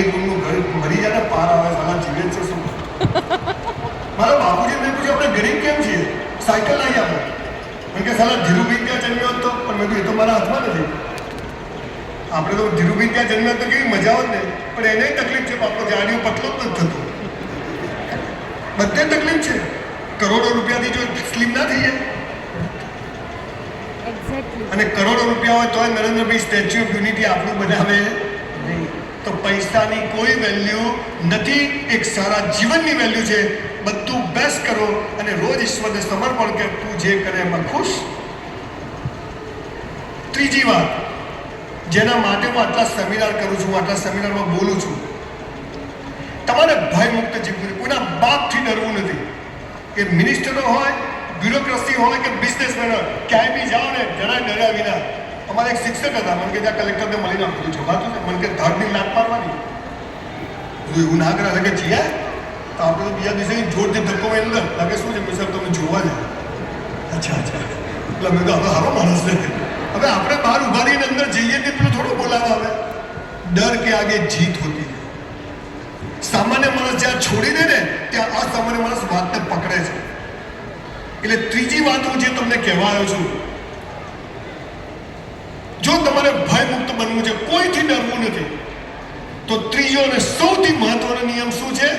એક રૂમનું ઘર મરી જાય ને પાર આવે સાલા જીવે છે શું? મારા બાપુજી મેં પૂછ્યું આપણે ગરીબ કેમ છીએ? સાયકલ લાવી આપો. મેં કે સાલા ધીરુભાઈ ત્યાં જન્મ્યો હતો, પણ મેં કીધું એ તો મારા હાથમાં નથી. આપણે તો ધીરુભાઈ ત્યાં જન્મ્યો તો કેવી મજા આવત ને, પણ એને તકલીફ છે બાપો, જાડીઓ પતલો જ નથી થતો. બધે તકલીફ છે. કરોડો રૂપિયાથી જો સ્લીમ ના થઈ જાય, અને કરોડો રૂપિયા હોય તોય નરેન્દ્રભાઈ સ્ટેચ્યુ ઓફ યુનિટી આપણું બનાવે નહીં. તો પૈસાની કોઈ વેલ્યુ નથી, એક સારા જીવનની વેલ્યુ છે. બધું બેસ્ટ કરો અને રોજ ઈશ્વરને સમર્પણ કે તું જે કરે એમાં ખુશ. ત્રીજી વાત, જેના માટે હું આટલા સેમિનાર કરું છું, આટલા સેમિનારમાં બોલું છું, તમારે ભયમુક્ત જીવવું, કોઈના બાપથી ડરવું નથી. એ મિનિસ્ટરો હોય, બ્યુરોક્રેસી હોય કે બિઝનેસમેન હોય, ક્યાંય બી જાઓ ને જરા ડર્યા વિના. અમારે એક શિક્ષક હતા, મને કે ત્યાં કલેક્ટરને મળીને બધું જવાતું છે, મને કે ધડની લાત મારવાની. એવું ના કરે કે જીયા તો આપણે તો બીજા દિવસે જોરથી ધક્કો મેં અંદર લાગે શું છે સાહેબ તમે જોવા જાય. અચ્છા એટલે મેં તો હવે સારો માણસ છે. હવે આપણે બહાર ઉભા રહીને અંદર જઈએ તે પેલું થોડું બોલાવા આવે. ડર કે આગે જીત હોતી है. સામાન્ય માણસ જ્યાં છોડી દે ને ત્યાં અસામાન્ય માણસ વાતને પકડે છે. એટલે ત્રીજી વાત હું જે તમને કહેવા આવ્યો છું, જો તમારે ભયમુક્ત બનવું છે, કોઈથી ડરવું નથી, તો ત્રીજો અને સૌથી મહત્વનો નિયમ શું છે?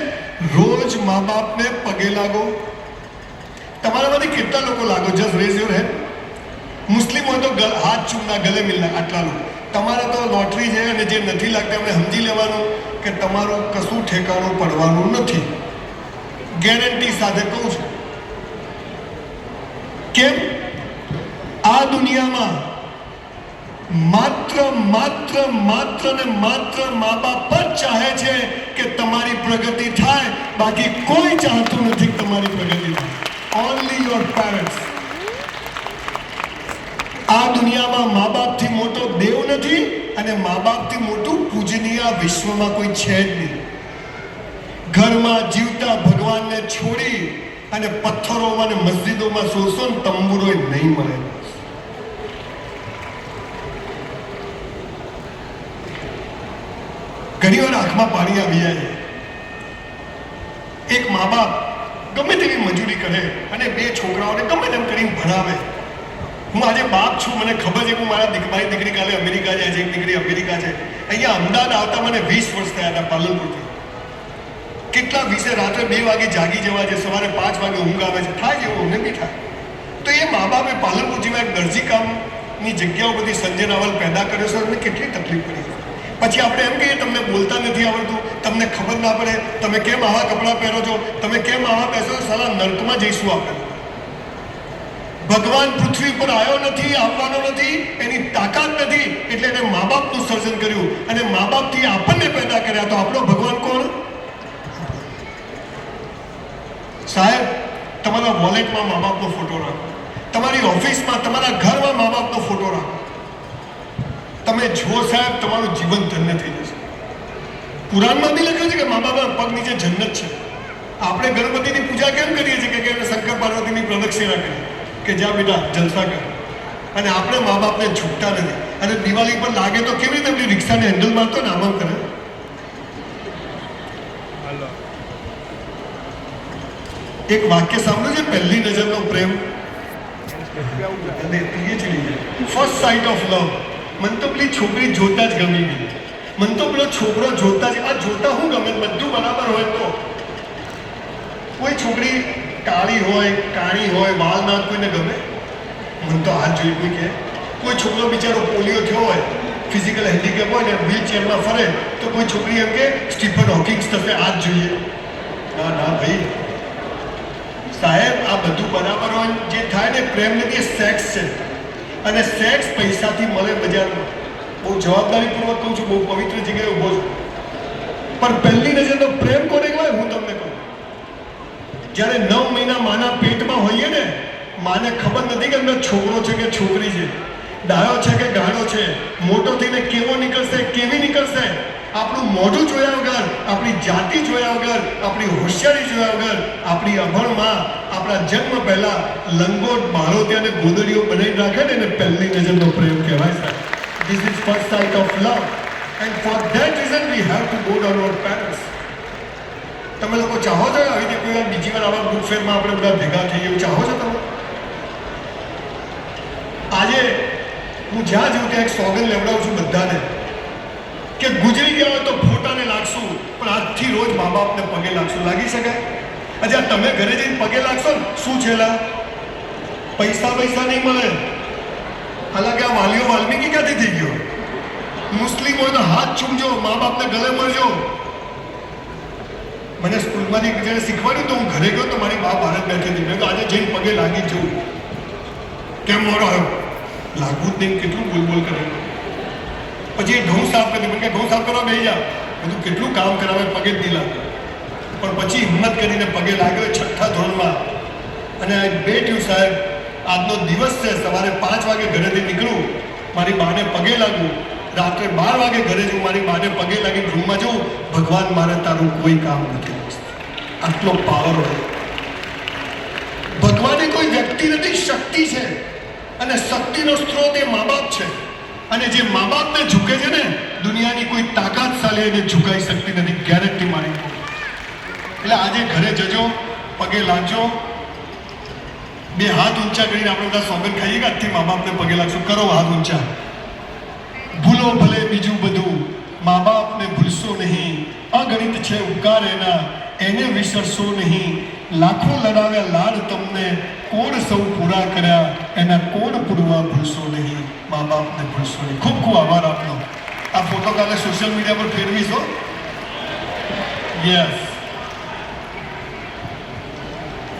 રોજ મા બાપને પગે લાગો. તમારામાંથી કેટલા લોકો લાગો? Just raise your hand. મુસ્લિમ હોય તો હાથ ચૂમના, ગલે મિલના, આટલા લોકો. તમારે તો લોટરી છે, અને જે નથી લાગતા એમને સમજી લેવાનું કે તમારું કશું ઠેકાણું પડવાનું નથી. ગેરંટી સાથે કહું છું. કેમ? આ દુનિયામાં માત્ર ને માત્ર મા બાપ જ ચાહે છે કે તમારી પ્રગતિ થાય, બાકી કોઈ ચાહતું નથી કે તમારી પ્રગતિ થાય. Only your parents. આ દુનિયામાં મા બાપથી મોટો દેવ નથી, અને મા બાપથી મોટું પૂજનીય વિશ્વમાં કોઈ છે જ નહીં. ઘરમાં જીવતા ભગવાનને છોડી અને પથ્થરોમાં અને મસ્જિદોમાં સોસો તંબુરો નહીં મળે. ઘણી વાર આંખમાં પાણી આવી જાય. એક મા બાપ ગમે તેવી મજૂરી કરે અને બે છોકરાઓને ગમે તેમ કરીને ભણાવે. હું આજે બાપ છું, મને ખબર છે કે હું મારી દીકરી કાલે અમેરિકા જાય છે, એક દીકરી અમેરિકા છે. અહીંયા અમદાવાદ આવતા મને 20 વર્ષ થયા હતા પાલનપુરથી. કેટલા 20 રાત્રે 2 વાગે જાગી જવા છે, સવારે 5 વાગે ઊંઘ આવે છે. થાય જેવું અમને બી થાય. તો એ મા બાપે પાલનપુર જેવા એક દરજી કામની જગ્યાઓ બધી સંજય રાવલ પેદા કર્યો છે. અમને કેટલી તકલીફ પડી. પછી આપણે એમ કહીએ તમને બોલતા નથી આવડતું, તમને ખબર ના પડે, તમે કેમ આવા કપડાં પહેરો છો, તમે કેમ આવા બેસો છો, સાલા નર્કમાં જઈશું આપણે. ભગવાન પૃથ્વી પર આવ્યો નથી, આવવાનો નથી, એની તાકાત નથી, એટલે એને મા બાપનું સર્જન કર્યું, અને મા બાપથી આપણને પેદા કર્યા. તો આપણો ભગવાન કોણ? સાહેબ, તમારા વોલેટમાં મા બાપનો ફોટો રાખો, તમારી ઓફિસમાં, તમારા ઘરમાં મા બાપનો ફોટો રાખો. તમે જો સાહેબ, તમારું જીવન ધન્ય થઈ જશે. પુરાણમાં બી લખ્યું છે કે મા બાપના પગ નીચે જન્નત છે. આપણે ગણપતિની પૂજા કેમ કરીએ છીએ કે શંકર પાર્વતીની પ્રદક્ષિણા કરીએ કે જ્યાં બેટા જલસા કર. અને આપણે મા બાપને છૂટતા નથી. અને દિવાળી પર લાગે તો કેવી રીતે આપણી રિક્ષાને હેન્ડલ મારતો ને આમ કરે. એક વાક્ય સાંભળ્યું છે, પહેલી નજરનો પ્રેમ. First sight of love. મને તો પેલી છોકરી જોતા જ ગમી ગઈ. મને તો પેલો છોકરો જોતા જ, આ જોતા હું ગમે, બધું બરાબર હોય તો. કોઈ છોકરી કાળી હોય, કાળી હોય, વાળ ના કોઈને ગમે? મને તો હાથ જોઈ કોઈ કે. કોઈ છોકરો બિચારો પોલિયો થયો હોય, ફિઝિકલ હેન્ડીકેપ હોય ને વ્હીલ ચેરમાં ફરે, તો કોઈ છોકરી એમ કે સ્ટીફન હોકિંગ્સ થશે, હાથ જોઈએ. ના ના ભાઈ સાહેબ, આ બધું બરાબર હોય. જે થાય ને પ્રેમ નથી, એ સેક્સ છે. અને સેક્સ પૈસાથી મળે બજારમાં. બહુ જવાબદારીપૂર્વક કહું છું, બહુ પવિત્ર જગ્યાએ ઊભો છું. પણ પહેલી નજરનો પ્રેમ કોને કહેવાય? હું તમને કહું. જ્યારે 9 મહિના માના પેટમાં હોઈએ ને, માને ખબર નથી કે અંદર છોકરો છે કે છોકરી છે, ડાયો છે કે ગાળો છે, મોટો થઈને કેવો નીકળશે, કેવી નીકળશે. આપણું મોઢું જોયા વગર, આપણી જાતિ જોયા વગર, આપણી હોશિયારી જોયા વગર, આપણી અભણમાં આપણા જન્મ પહેલા લંગોટ, બાળોતી અને ગોદડીઓ બનાવી રાખે ને, એને પહેલી નજરનો પ્રેમ કહેવાય. સાહેબ, this is first sight of love. And for that reason we have to go down our parents. તમે લોકો ચાહો છો આવી રીતે કોઈ વાર બીજી વાર આવા બુક ફેરમાં આપણે બધા ભેગા થઈએ એવું ચાહો છો તમે? આજે હું જ્યાં જઉં ત્યાં એક સોગંદ લેવડાવું છું બધાને કે ગુજરી ગયા હોય તો ફોટાને લાગશું પણ આજથી રોજ મા બાપને પગે લાગશું. લાગી શકાય? આજે તમે ઘરે જઈને પગે લાગશો ને શું છેલ્લા પૈસા નહીં મળે. હાલાકે આ વાલીઓ વાલ્મીકી ક્યાંથી થઈ ગયો? મુસ્લિમ હોય તો હાથ ચૂમજો, મા બાપને ગલે મળજો. મને સ્કૂલમાંથી જ્યારે શીખવાડ્યું તો હું ઘરે ગયો તો મારી બા ભારત બેઠી હતી. મેં તો આજે જઈને પગે લાગી જ જવું. કેમ મોડો આવ્યો? લાગવું જ નહીં, કેટલું બોલ કરે. પછી એ ઘઉં સાફ કરી મને કે ઘઉં સાફ કરવા બેસી જા. બધું કેટલું કામ કરાવે, પગે જ નહીં લાગે. પણ પછી હિંમત કરીને પગે લાગ્યો 6થા ધોરણમાં. અને બેઠ્યું સાહેબ આજનો દિવસ છે, સવારે 5 વાગે ઘરેથી નીકળું, મારી બાને પગે લાગું, રાત્રે 12 વાગે ઘરે જઉં, મારી બાને પગે લાગીને રૂમમાં જઉં, ભગવાન મારે તારું કોઈ કામ નથી. આટલો પાવર હોય. ભગવાન એ કોઈ વ્યક્તિ નથી, શક્તિ છે. અને શક્તિનો સ્ત્રોત એ મા બાપ છે. અને જે મા બાપને ઝૂકે છે ને, દુનિયાની કોઈ તાકાત સાલે એને ઝુકાઈ શકતી નથી, ગેરંટી મારી. એટલે આજે ઘરે જજો, પગે લાગજો, 2 હાથ ઊંચા કરીને આપણે બધા સોગંદ ખાઈએ કે આજથી મા બાપને પગે લાગશું. કરો હાથ ઊંચા. ભૂલો ભલે બીજું બધું, મા બાપને ભૂલશો નહીં. અગણિત છે ઉપકાર એના, એને વિસરશો નહીં. લાખો લડાવ્યા લાડ તમને, કોડ સૌ પૂરા કર્યા, એના કોડ પૂરવા ભૂલશો નહીં. મા બાપને ભૂલશો નહીં. ખૂબ ખૂબ આભાર આપનો. આ ફોટો કાલે સોશિયલ મીડિયા પર ફેરવીશો. યસ.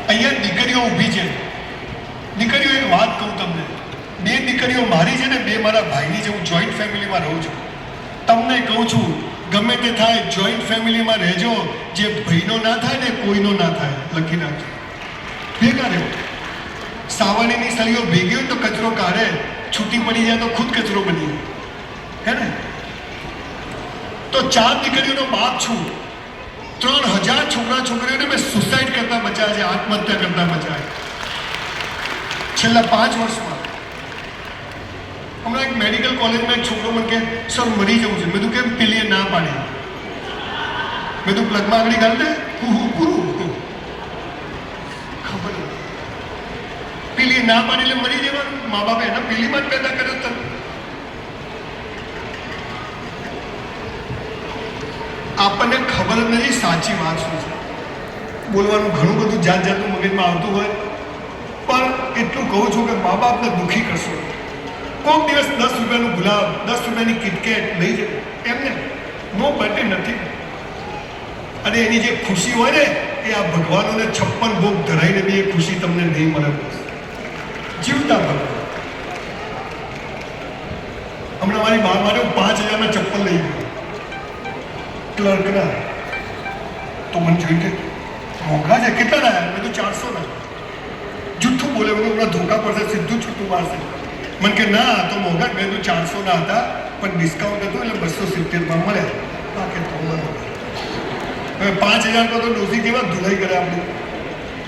અહીંયા દીકરીઓ ઊભી છે. દીકરીઓ એક વાત કહું તમને, 2 દીકરીઓ મારી છે ને, 2 મારા ભાઈની છે. હું જોઈન્ટ ફેમિલીમાં રહું છું. તમને કહું છું ગમે તે થાય જોઈન્ટ ફેમિલીમાં રહેજો. જે ભાઈનો ના થાય ને કોઈનો ના થાય, લખી નાખજો. ભેગા રહેવો. સાવરણીની સળીઓ ભેગી હોય તો કચરો કાઢે, છૂટી પડી જાય તો ખુદ કચરો બની જાય, હે ને? તો 4 દીકરીઓનો બાપ છું. 3000 છોકરા છોકરીઓને મેં સુસાઇડ કરતા બચાવ્યા છે, આત્મહત્યા કરતા બચાવ્યા છેલ્લા 5 વર્ષમાં. હમણાં એક મેડિકલ કોલેજમાં એક છોકરો મને કે સર મરી જવું છે. મેં તો કેમ? પેલીએ ના પાડી. મેં તો પ્લગમાં આગળ ગાળ દે પૂરું. ખબર પેલીએ ના પાડી એટલે મરી જવાનું. મા બાપે એના પેલીમાં જ પેદા કર્યો. તમે આપણને ખબર જ નથી સાચી વાત શું છે. બોલવાનું ઘણું બધું જાતનું મગજમાં આવતું હોય, પણ એટલું કહું છું કે મા બાપને દુઃખી કરશો. કોઈક દિવસ 10 રૂપિયાનું ગુલાબ, 10 રૂપિયાની કિટકેટ લઈ જાય, એમને નો બર્થડે નથી. અને એની જે ખુશી હોય ને, એ આ ભગવાનોને 56 ભોગ ધરાઈને બી એ ખુશી તમને નહીં મળે. જીવતા ભગવાન. હમણાં મારી બા માટે 5000ના ચપ્પલ લઈ ગયો ક્લર્કના. તો મને જોઈ કે મોંઘા છે, કેટલા લાયા? મેં તો 400 ના. જૂઠું બોલે, હમણાં ધોકા પડશે, સીધું છૂટું મારશે. મને કે ના તો મોંઘા. મેં તો 400 ના હતા, પણ ડિસ્કાઉન્ટ હતું એટલે 270માં મળ્યા. બાકી તો મને હવે 5000 તો ડોસી કેવા ધુલાઈ કરે આપણે.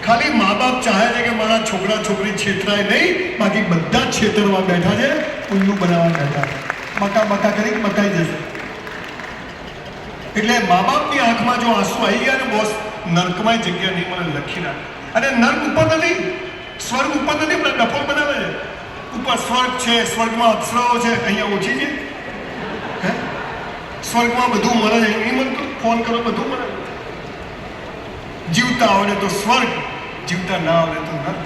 ખાલી મા બાપ ચાહે છે કે મારા છોકરા છોકરી છેતરાય નહીં, બાકી બધા જ છેતરવા બેઠા છે, ઉલ્લુ બનાવવા બેઠા છે. મકા કરી મકાઈ જશે. એટલે મા બાપની આંખમાં જો આંસુ આવી ગયા ને બોસ, નર્કમાં જગ્યા નહીં મળે, લખી નાખે. અને નર્ક ઉપર નથી, સ્વર્ગ ઉપર નથી, ડફોલ બનાવે છે. ઉપર સ્વર્ગ છે, સ્વર્ગમાં અપ્સરાઓ છે, અહીંયા ઓછી છે. હે સ્વર્ગમાં બધું મળે છે. એ મને ફોન કરો, બધું મળે. જીવતા આવડે તો સ્વર્ગ, જીવતા ના આવડે તો નર્ક.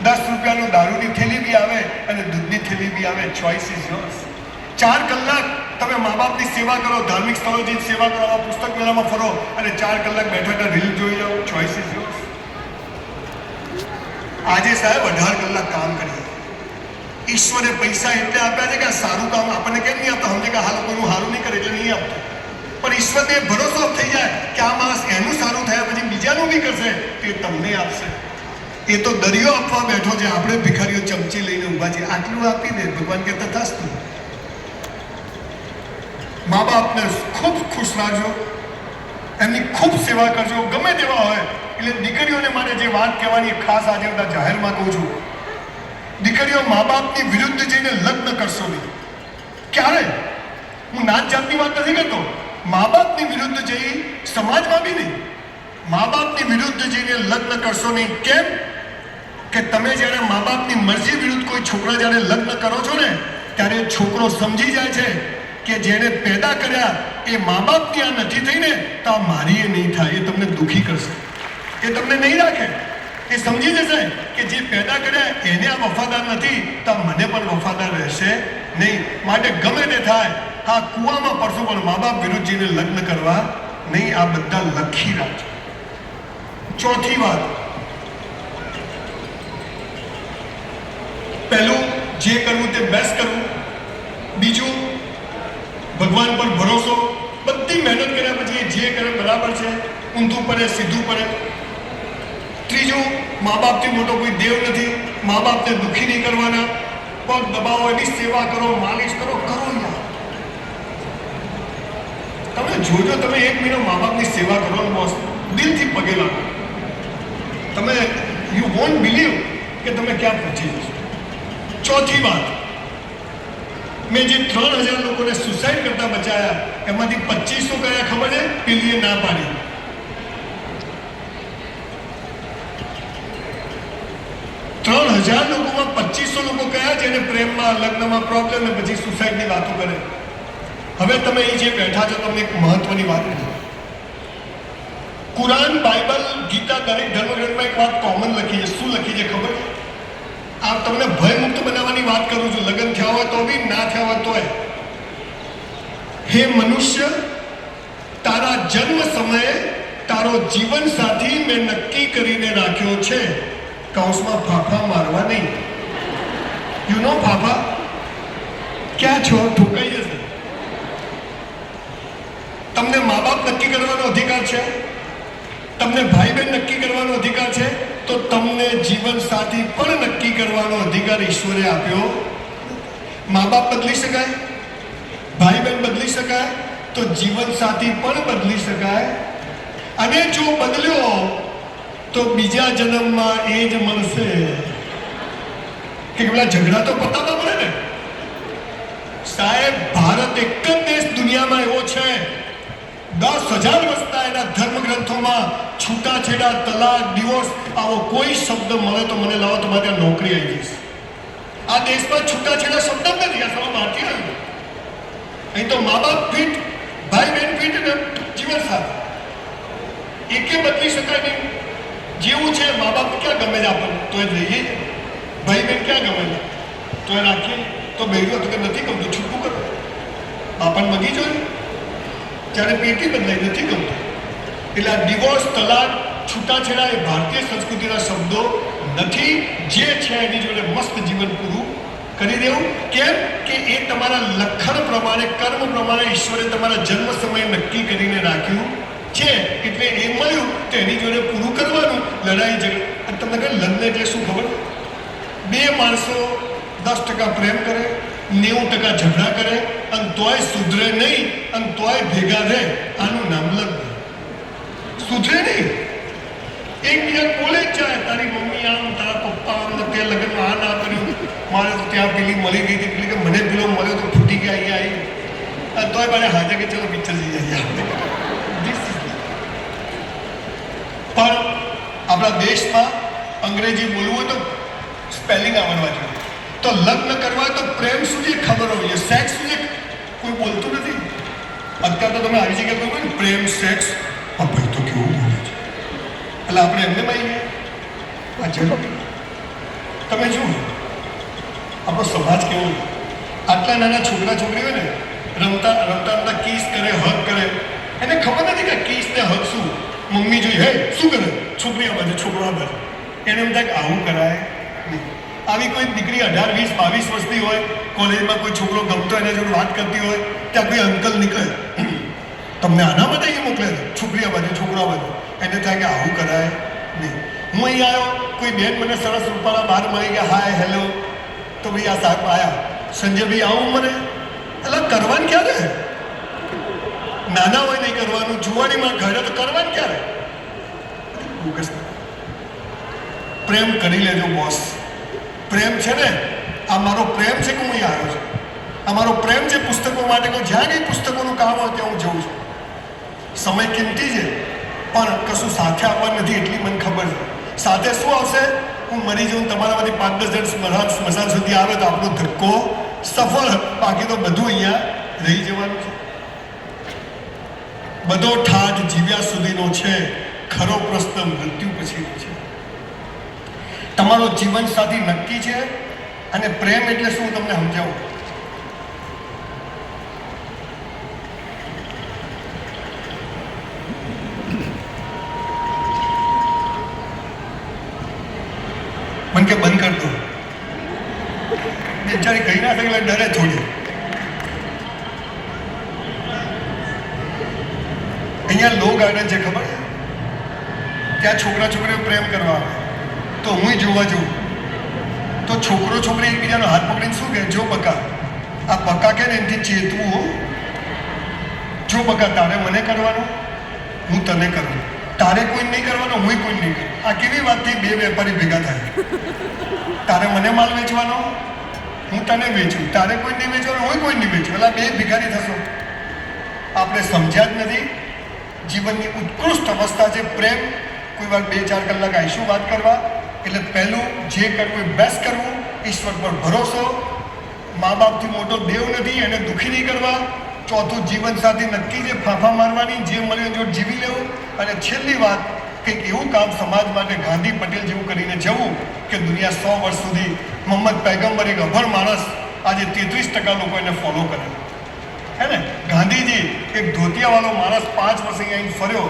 10 રૂપિયાનું દારૂની થેલી બી આવે અને દૂધની થેલી બી આવે. Choice is yours. 4 કલાક તમે મા બાપની સેવા કરો, ધાર્મિક સ્થળો જઈને સેવા કરો, પુસ્તક મેળામાં ફરો અને 4 કલાક બેઠા રીલ જોઈ જાઓ. Choice is yours. આજે સાહેબ 18 કલાક કામ કરીએ. ઈશ્વરે પૈસા એટલે આપ્યા છે કે આ સારું કામ આપણને કેમ નહીં આપતા? સમજે કે આ લોકોનું સારું નહીં કરે એટલે નહીં આપતું. પણ ઈશ્વરને ભરોસો થઈ જાય કે આ માણસ એનું સારું થયા પછી બીજાનું બી કરશે, તે તમને આપશે. એ તો દરિયો આપવા બેઠો છે, આપણે ભિખારીઓ ચમચી લઈને ઊભા છીએ. આટલું આપી દે, ભગવાન કહેતા થાસ્તું. મા બાપને ખૂબ ખુશ રાખજો, એમની ખૂબ સેવા કરજો, ગમે તેવા હોય. એટલે દીકરીઓને માટે જે વાત કહેવાની ખાસ આજે બધા જાહેરમાં કહું છું, દીકરીઓ મા બાપની વિરુદ્ધ જઈને લગ્ન કરશો નહીં. ક્યારે? હું નાત જાતની વાત નથી કરતો. મા બાપની વિરુદ્ધ જઈ સમાજમાં બી નહીં, મા બાપની વિરુદ્ધ જઈને લગ્ન કરશો નહીં. કેમ કે તમે જ્યારે મા બાપની મરજી વિરુદ્ધ કોઈ છોકરા જ્યારે લગ્ન કરો છો ને, ત્યારે છોકરો સમજી જાય છે કે જેને પેદા કર્યા એ મા બાપની આ નથી થઈને તો આ મારી એ નહીં થાય, એ તમને દુઃખી કરશે, એ તમને નહીં રાખે. એ સમજી જશે કે જે પેદા કર્યા એને આ વફાદાર નથી તો મને પણ વફાદાર રહેશે નહીં. માટે ગમે તે થાય, આ કૂવામાં પડશું પણ મા બાપ વિરુદ્ધ જઈને લગ્ન કરવા નહીં. આ બધા લખી રાખજો. ચોથી વાત, પહેલું જે કરવું તે બેસ્ટ કરવું. બીજું ભગવાન પર ભરોસો. બધી મહેનત કર્યા પછી જે કરે બરાબર છે, ઊંધું પડે સીધું પડે. ત્રીજું, મા બાપથી મોટો કોઈ દેવ નથી. મા બાપને દુઃખી નહીં કરવાના. પગ દબાવો, એની સેવા કરો, માલિશ કરો, કરો યાર. તમે જોજો, તમે 1 મહિનો મા બાપની સેવા કરો બોસ, દિલથી પગે લાગો, તમે યુ વોન્ટ બિલીવ કે તમે ક્યાં પહોંચી જશો. ચોથી વાત, મેં જે 3000 લોકોને સુસાઇડ કરતા બચાયા એમાંથી 2500 કયા ખબર છે? પેલીએ ના પાડી. 3000 લોકોમાં 2500 લોકો કયા જેને પ્રેમમાં, લગ્નમાં પ્રોબ્લેમ ને પછી સુસાઇડની વાતો કરે. હવે તમે અહીં જે બેઠા છો, તમને એક મહત્વની વાત કહી. કુરાન, બાઇબલ, ગીતા, દરેક ધર્મગ્રંથમાં એક વાત કોમન લખી છે. શું લખી છે ખબર છે? આ તમને ભયમુક્ત બનાવવાની વાત કરું છું. લગ્ન થયા હોય તો બી, ના થયા હોય તોય. હે મનુષ્ય, તારા જન્મ સમયે તારો જીવન સાથી મેં નક્કી કરીને રાખ્યો છે. કૌંસમાં ફાફા મારવા નહીં. યુ નો ફાફા ક્યાં છો? ઠોકાઈ જશે. તમને મા બાપ નક્કી કરવાનો અધિકાર છે, તમને ભાઈ બહેન નક્કી કરવાનો અધિકાર છે, તો તમને જીવન સાથી પણ નક્કી કરવાનો અધિકાર ઈશ્વરે આપ્યો. મા બાપ બદલી શકાય, ભાઈ બહેન બદલી શકાય, તો જીવન સાથી પણ બદલી શકાય. અને જો બદલ્યો તો બીજા જન્મમાં એ જ મળશે. કે પેલા ઝઘડા તો પતાવવા પડે ને સાહેબ. ભારત એક જ દેશ દુનિયામાં એવો છે, 10,000 વર્ષના એના ધર્મગ્રંથોમાં છૂટાછેડા, તલાક, ડિવોર્સ આવો કોઈ શબ્દ મળે તો મને લાવો, તમારે ત્યાં નોકરી આવી જઈશ. આ દેશમાં છૂટાછેડા શબ્દ જ નથી. આ સૌ ભારતીય અહીં તો મા બાપ ફીટ, ભાઈ બહેન ફીટ ને જીવન સાથી એકે બદલી શકાય નહીં. જેવું છે મા બાપ ક્યાં ગમે છે આપણને તો એ લઈએ, ભાઈ બહેન ક્યાં ગમે છે તો એ રાખીએ. તો બહેરું હતું કે નથી ગમતું, છૂટું કરો. આપણને બગી જોયું જ્યારે પેટી બદલાઈ નથી ગમતું. એટલે આ ડિવોર્સ, તલાક, છૂટાછેડા એ ભારતીય સંસ્કૃતિના શબ્દો નથી. જે છે એની જોડે મસ્ત જીવન પૂરું કરી દેવું. કેમ કે એ તમારા લખણ પ્રમાણે, કર્મ પ્રમાણે ઈશ્વરે તમારા જન્મ સમયે નક્કી કરીને રાખ્યું છે. એટલે એ મળ્યું તો એની જોડે પૂરું કરવાનું. લડાઈ ઝઘડા. અને તમને કહે લગ્ન એટલે શું ખબર? 2 માણસો 10% પ્રેમ કરે, 90% ઝઘડા કરે અને તોય સુધરે નહીં અને તોય ભેગા રહે. આનું નામ લગ્ન. સુધરે નહીં, એકબીજા બોલે જ જાય. તારી મમ્મી આમ, તારા પપ્પા આમ, તે લગ્નમાં આ ના કર્યું, મારે તો ત્યાં પેલી મળી ગઈ હતી, પેલી કે મને પેલો મળ્યો તો ફૂટી ગયા અહીંયા આવી. તોય મારે હાજર કે ચલો પિક્ચર જઈ જઈએ. પણ આપણા દેશમાં અંગ્રેજી બોલવું હોય તો સ્પેલિંગ આવડવા જોઈએ. તો લગ્ન કરવા તો પ્રેમ શું છે ખબર હોવી જોઈએ, સેક્સ શું છે કોઈ બોલતું નથી. અત્યારે તો તમે આવી જગ્યાએ કહો ને પ્રેમ, સેક્સ, આ ભાઈ તો કેવું બોલે છે, એટલે આપણે એમને મારી ગયા. આ જરૂર તમે જુઓ આપણો સમાજ કેવો છે. આટલા નાના છોકરા છોકરી હોય ને, રમતા રમતા રમતા કિસ કરે, હગ કરે. એને ખબર નથી કે કિસ ને હગ શું. મમ્મી જોઈ, હે શું કરે, છોકરી આ બાજુ, છોકરો આ બાજુ. એને એમ થાય કે આવું કરાય નહીં. આવી કોઈ દીકરી 18, 20, 22 વર્ષની હોય, કોલેજમાં કોઈ છોકરો ગમતો એના જોડે વાત કરતી હોય, ત્યાં કોઈ અંકલ નીકળે, તમને આના માટે એ મોકલે છે, છોકરી આ બાજુ, છોકરો આ બાજુ. એને થાય કે આવું કરાય નહીં. હું અહીં આવ્યો, કોઈ બેન મને સરસ રૂપાળા બહાર મળી ગયા, હાય હેલો, તો ભાઈ આ સાહેબ આવ્યા, સંજયભાઈ આવું મને, એટલે કરવાનું ક્યારે? નાના હોય નહીં કરવાનું, જુવાનીમાં ઘરે તો કરવાનું ક્યારે? પ્રેમ કરી લેજો બોસ. પ્રેમ છે ને, આ મારો પ્રેમ છે કે હું અહીં આવ્યો છું. અમારો પ્રેમ છે પુસ્તકો માટે. જ્યાં કંઈ પુસ્તકોનું કામ હોય ત્યાં હું જઉં છું. સમય કિંમતી છે, પણ કશું સાથે આવવા નથી એટલી મને ખબર છે. સાથે શું આવશે? હું મરી જાઉં, તમારામાંથી 5-10 જણ સ્મશાન સુધી આવે તો આપણો ધક્કો સફળ. બાકી તો બધું અહીંયા રહી જવાનું છે. બધો ઠાઠ જીવ્યા સુધીનો છે, ખરો પ્રશ્ન મૃત્યુ પછીનો છે. તમારો જીવન સાથી નક્કી છે. અને પ્રેમ એટલે શું તમને સમજાવું. મને કે બંધ કર દો, બિચારી કહી ના શકે એટલે ડરે થોડી. અહીંયા લો ગાર્ડન છે, ખબર છે? ત્યાં છોકરા છોકરીઓ પ્રેમ કરવા આવે તો હું જોવા જઉં તો છોકરો છોકરી એકબીજાનો હાથ પકડીને શું કહે? જો બકા. આ બકા કે ને એનાથી ચેતવું. જો બકા, તારે મને કરવાનું, હું તને કરું. તારે કોઈ નહીં કરવાનો, હું કોઈ નહીં કરું. આ કેવી વાત થઈ? બે વેપારી ભેગા થાય. તારે મને માલ વેચવાનો, હું તને વેચું. તારે કોઈ નહીં વેચવાનું, હું કોઈ નહીં વેચું. એટલે બે ભિખારી થશો. આપણે સમજ્યા જ નથી. જીવનની ઉત્કૃષ્ટ અવસ્થા છે પ્રેમ. કોઈ વાર 2-4 કલાક આવીશું વાત કરવા. એટલે પહેલું જે કરવું એ બેસ્ટ કરવું. ઈશ્વર પર ભરોસો. મા બાપથી મોટો દેવ નથી, એને દુઃખી નહીં કરવા. ચોથું, જીવન સાથી નક્કી છે, ફાંફા મારવાની, જે મળ્યું જો જીવી લેવું. અને છેલ્લી વાત, કંઈક એવું કામ સમાજ માટે ગાંધી પટેલ જેવું કરીને જવું કે દુનિયા 100 વર્ષ સુધી મોહમ્મદ પૈગંબર એક અભણ માણસ, આજે 33% લોકો એને ફોલો કરે. હે ને? ગાંધીજી એક ધોતિયાવાળો માણસ 5 વર્ષ અહીંયા ફર્યો,